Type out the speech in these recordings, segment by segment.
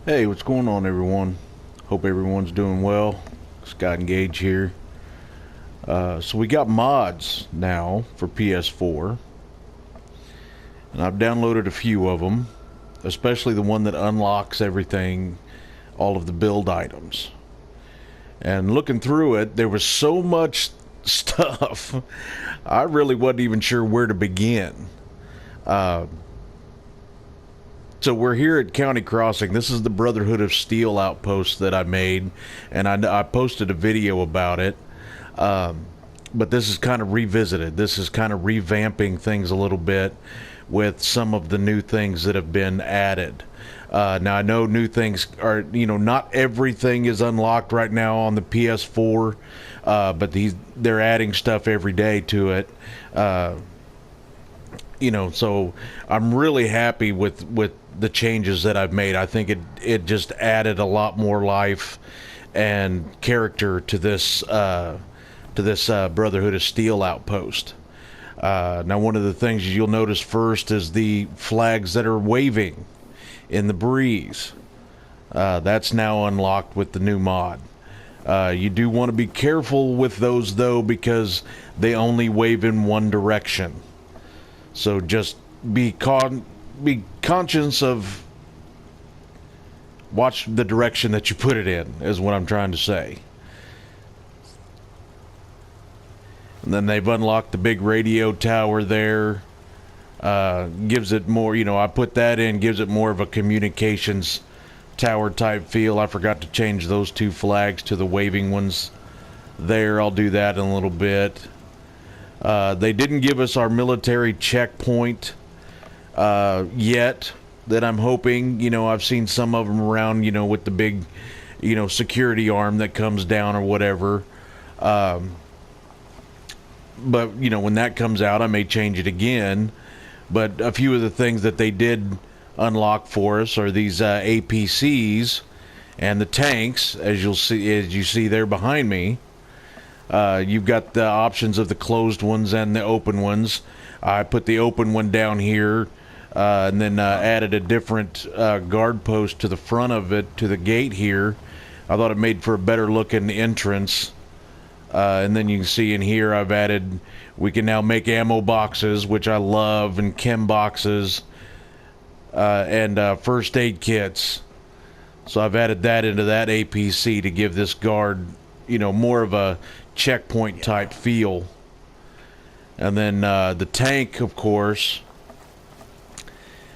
Hey, what's going on, everyone? Hope everyone's doing well. Scott and Gage here. So we got mods now for PS4, and I've downloaded a few of them, especially the one that unlocks everything, all of the build items. And looking through it, there was so much stuff, I really wasn't even sure where to begin. Uh, So we're here at County Crossing. This is the Brotherhood of Steel outpost that I made, and I posted a video about it. But this is kind of revisited. This is kind of revamping things a little bit with some of the new things that have been added. Now I know new things are, not everything is unlocked right now on the PS4, but they're adding stuff every day to it. So I'm really happy with the changes that I've made. I think it just added a lot more life and character to this Brotherhood of Steel outpost. Now, one of the things you'll notice first is the flags that are waving in the breeze. That's now unlocked with the new mod. You do want to be careful with those, though, because they only wave in one direction. So just be conscious of, watch the direction that you put it in, is what I'm trying to say. And then they've unlocked the big radio tower there. Gives it more, I put that in, gives it more of a communications tower type feel. I forgot to change those two flags to the waving ones there. I'll do that in a little bit. They didn't give us our military checkpoint yet that I'm hoping. I've seen some of them around, with the big, security arm that comes down or whatever. But, when that comes out, I may change it again. But a few of the things that they did unlock for us are these APCs and the tanks, as you see there behind me. You've got the options of the closed ones and the open ones. I put the open one down here, and then added a different guard post to the front of it, to the gate here. I thought it made for a better looking entrance. And then you can see in here we can now make ammo boxes, which I love, and chem boxes, and first aid kits. So I've added that into that APC to give this guard, more of a checkpoint type feel. And then the tank, of course.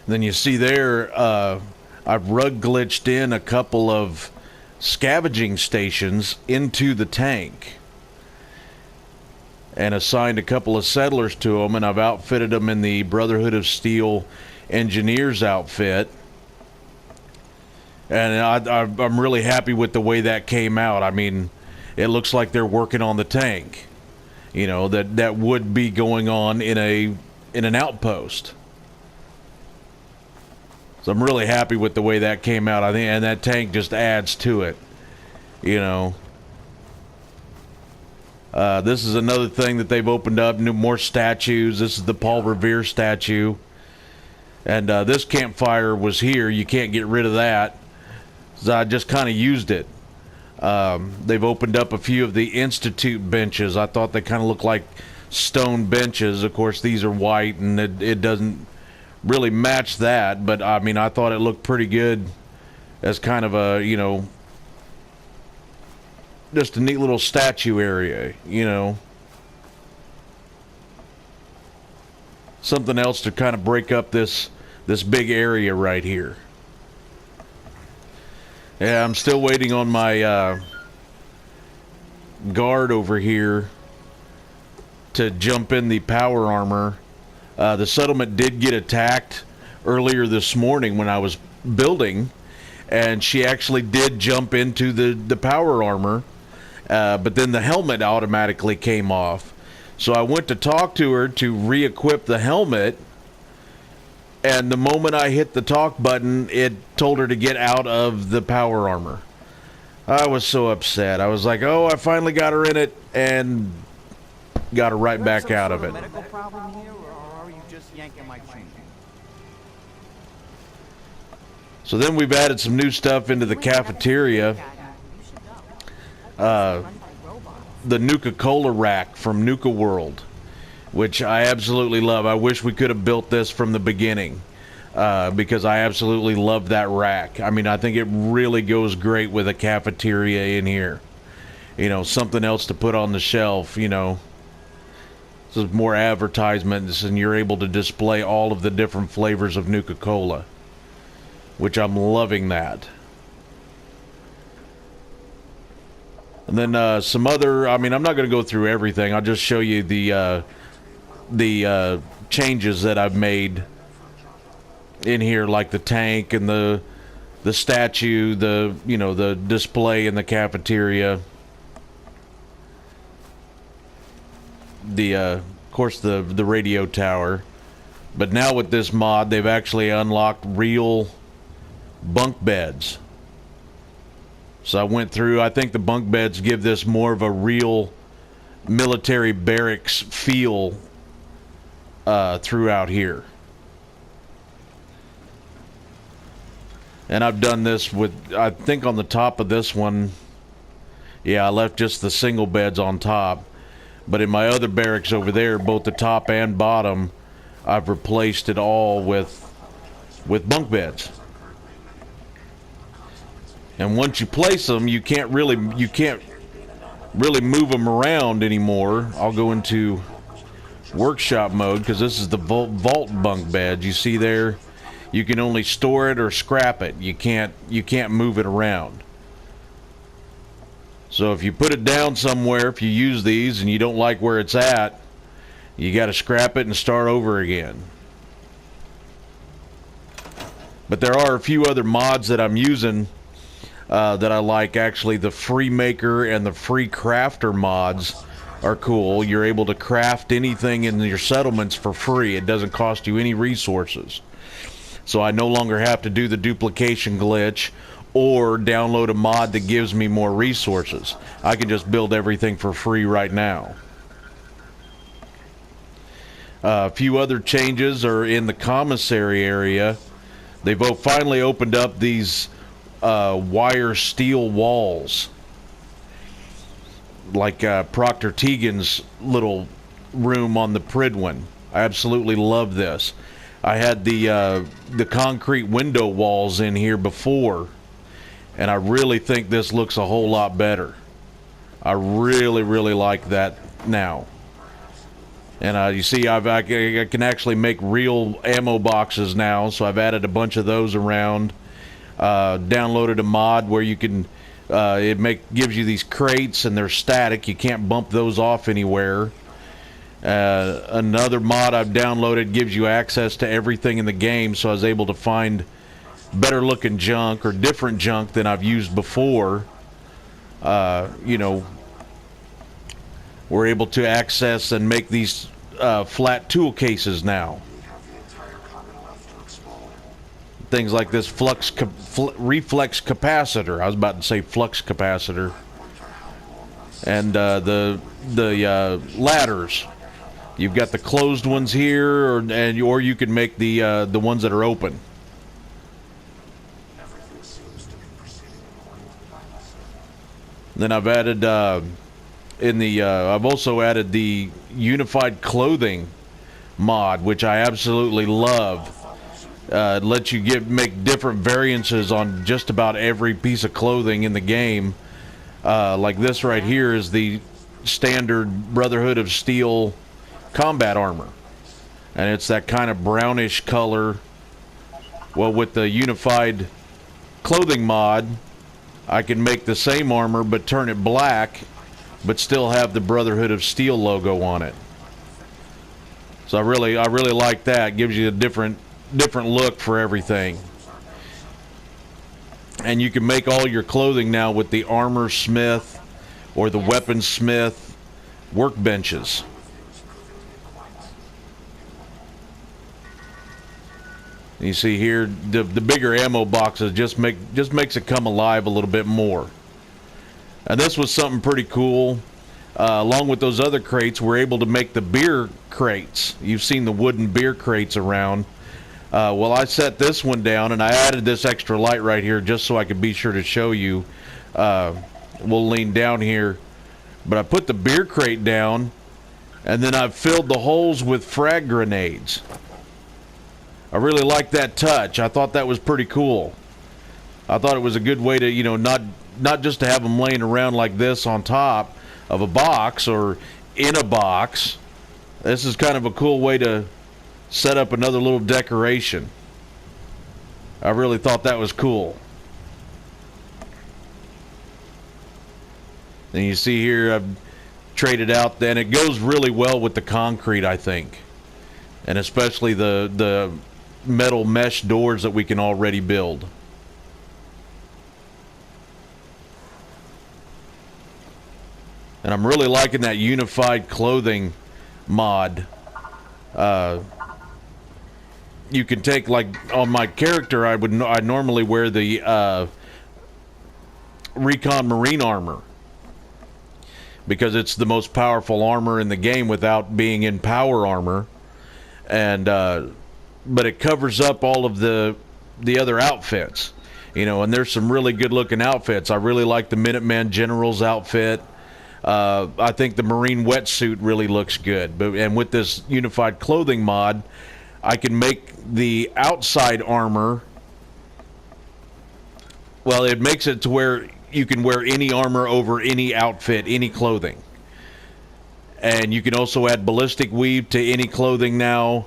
And then you see there, I've rug glitched in a couple of scavenging stations into the tank and assigned a couple of settlers to them, and I've outfitted them in the Brotherhood of Steel engineers outfit. And I'm really happy with the way that came out. I mean, it looks like they're working on the tank, that would be going on in an outpost. So I'm really happy with the way that came out. I think, and that tank just adds to it, This is another thing that they've opened up, more statues. This is the Paul Revere statue. And this campfire was here. You can't get rid of that. So I just kind of used it. They've opened up a few of the Institute benches. I thought they kind of looked like stone benches. Of course, these are white, and it doesn't really match that. But, I mean, I thought it looked pretty good as kind of a, just a neat little statue area, Something else to kind of break up this big area right here. Yeah, I'm still waiting on my guard over here to jump in the power armor. The settlement did get attacked earlier this morning when I was building, and she actually did jump into the power armor, but then the helmet automatically came off. So I went to talk to her to re-equip the helmet, and the moment I hit the talk button, it told her to get out of the power armor. I was so upset. I was like, oh, I finally got her in it, and got her right back out of it. Medical problem here, or are you just yanking my chain? So then we've added some new stuff into the cafeteria. The Nuka-Cola rack from Nuka World, which I absolutely love. I wish we could have built this from the beginning, because I absolutely love that rack. I mean, I think it really goes great with a cafeteria in here. You know, something else to put on the shelf, you know. This is more advertisements, and you're able to display all of the different flavors of Nuka-Cola, which I'm loving that. And then some other, I mean, I'm not going to go through everything. I'll just show you the changes that I've made in here, like the tank and the statue, the display in the cafeteria. Of course, the radio tower. But now with this mod, they've actually unlocked real bunk beds. So I went through, I think the bunk beds give this more of a real military barracks feel throughout here. And I've done this with, I think on the top of this one, yeah, I left just the single beds on top. But in my other barracks over there, both the top and bottom, I've replaced it all with bunk beds. And once you place them, you can't really move them around anymore. I'll go into workshop mode, because this is the vault bunk bed. You see there, you can only store it or scrap it. You can't move it around. So if you put it down somewhere, if you use these and you don't like where it's at, you got to scrap it and start over again. But there are a few other mods that I'm using that I like. Actually, the free maker and the free crafter mods are cool. You're able to craft anything in your settlements for free. It doesn't cost you any resources. So I no longer have to do the duplication glitch or download a mod that gives me more resources. I can just build everything for free right now. A few other changes are in the commissary area. They've finally opened up these wire steel walls, like Proctor Teagan's little room on the Pridwin. I absolutely love this. I had the concrete window walls in here before, and I really think this looks a whole lot better. I really like that now. And you see, I can actually make real ammo boxes now, so I've added a bunch of those around. Downloaded a mod where you can, gives you these crates, and they're static. You can't bump those off anywhere. Another mod I've downloaded gives you access to everything in the game, so I was able to find better looking junk or different junk than I've used before. We're able to access and make these flat tool cases now. Things like this reflex capacitor. I was about to say flux capacitor. And the ladders. You've got the closed ones here, or you can make the ones that are open. Then I've added I've also added the unified clothing mod, which I absolutely love. It lets you make different variances on just about every piece of clothing in the game. Like this right here is the standard Brotherhood of Steel combat armor, and it's that kind of brownish color. Well, with the unified clothing mod, I can make the same armor but turn it black, but still have the Brotherhood of Steel logo on it. So I really like that. It gives you a different look for everything. And you can make all your clothing now with the Armor Smith or the Weapon Smith workbenches. You see here, the bigger ammo boxes just makes it come alive a little bit more. And this was something pretty cool. Along with those other crates, we're able to make the beer crates. You've seen the wooden beer crates around. Well, I set this one down, and I added this extra light right here just so I could be sure to show you. We'll lean down here. But I put the beer crate down, and then I've filled the holes with frag grenades. I really like that touch. I thought that was pretty cool. I thought it was a good way to, you know, not just to have them laying around like this on top of a box or in a box. This is kind of a cool way to set up another little decoration. I really thought that was cool. And you see here I've traded out, and it goes really well with the concrete, I think. And especially the metal mesh doors that we can already build. And I'm really liking that unified clothing mod. You can take, like, on my character, I normally wear the Recon Marine armor, because it's the most powerful armor in the game without being in power armor. And but it covers up all of the other outfits, you know, and there's some really good looking outfits. I really like the Minuteman General's outfit. I think the Marine wetsuit really looks good. And with this unified clothing mod, I can make the outside armor, well, it makes it to where you can wear any armor over any outfit, any clothing. And you can also add ballistic weave to any clothing now.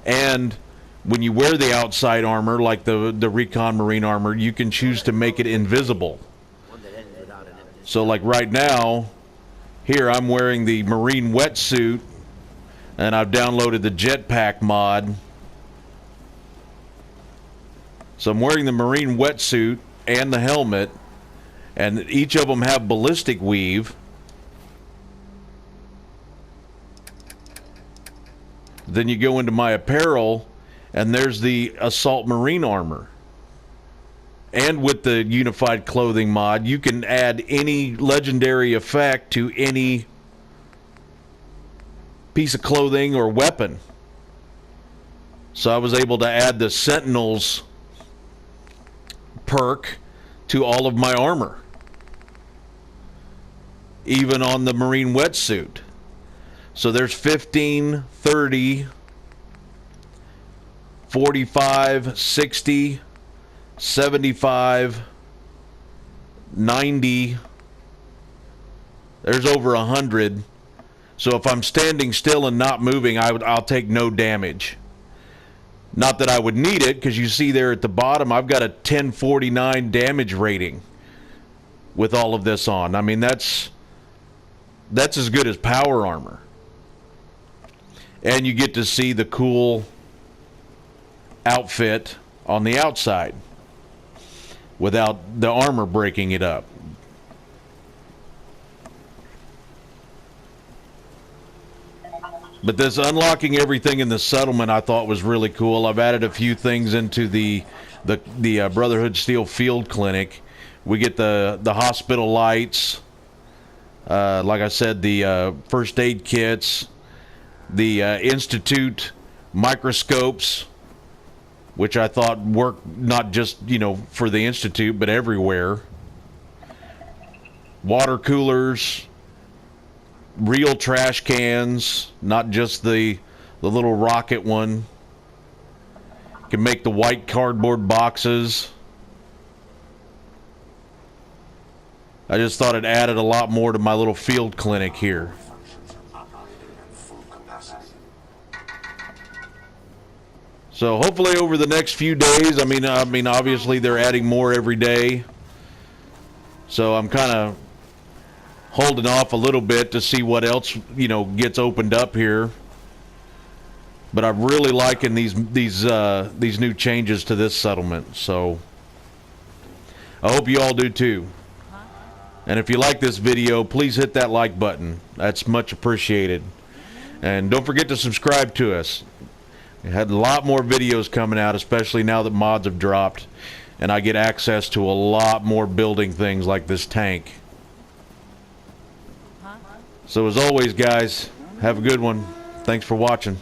And when you wear the outside armor, like the Recon Marine armor, you can choose to make it invisible. So like right now, here I'm wearing the Marine wetsuit, and I've downloaded the jetpack mod. So I'm wearing the Marine wetsuit and the helmet, and each of them have ballistic weave. Then you go into my apparel, and there's the Assault Marine armor. And with the unified clothing mod, you can add any legendary effect to any piece of clothing or weapon. So I was able to add the Sentinels perk to all of my armor, even on the Marine wetsuit. So there's 15, 30, 45, 60, 75, 90. There's over 100. So if I'm standing still and not moving, I'll take no damage. Not that I would need it, because you see there at the bottom, I've got a 1049 damage rating with all of this on. I mean, that's as good as power armor. And you get to see the cool outfit on the outside without the armor breaking it up. But this unlocking everything in the settlement I thought was really cool. I've added a few things into the Brotherhood Steel Field Clinic. We get the hospital lights, like I said, the first aid kits, the Institute microscopes, which I thought worked not just, you know, for the Institute, but everywhere. Water coolers, real trash cans, not just the little rocket one. Can make the white cardboard boxes. I just thought it added a lot more to my little field clinic here. So hopefully over the next few days, I mean obviously they're adding more every day. So I'm kind of holding off a little bit to see what else, you know, gets opened up here. But I'm really liking these new changes to this settlement. So I hope you all do too. And if you like this video, please hit that like button. That's much appreciated. And don't forget to subscribe to us. We had a lot more videos coming out, especially now that mods have dropped, and I get access to a lot more building things like this tank. So as always, guys, have a good one. Thanks for watching.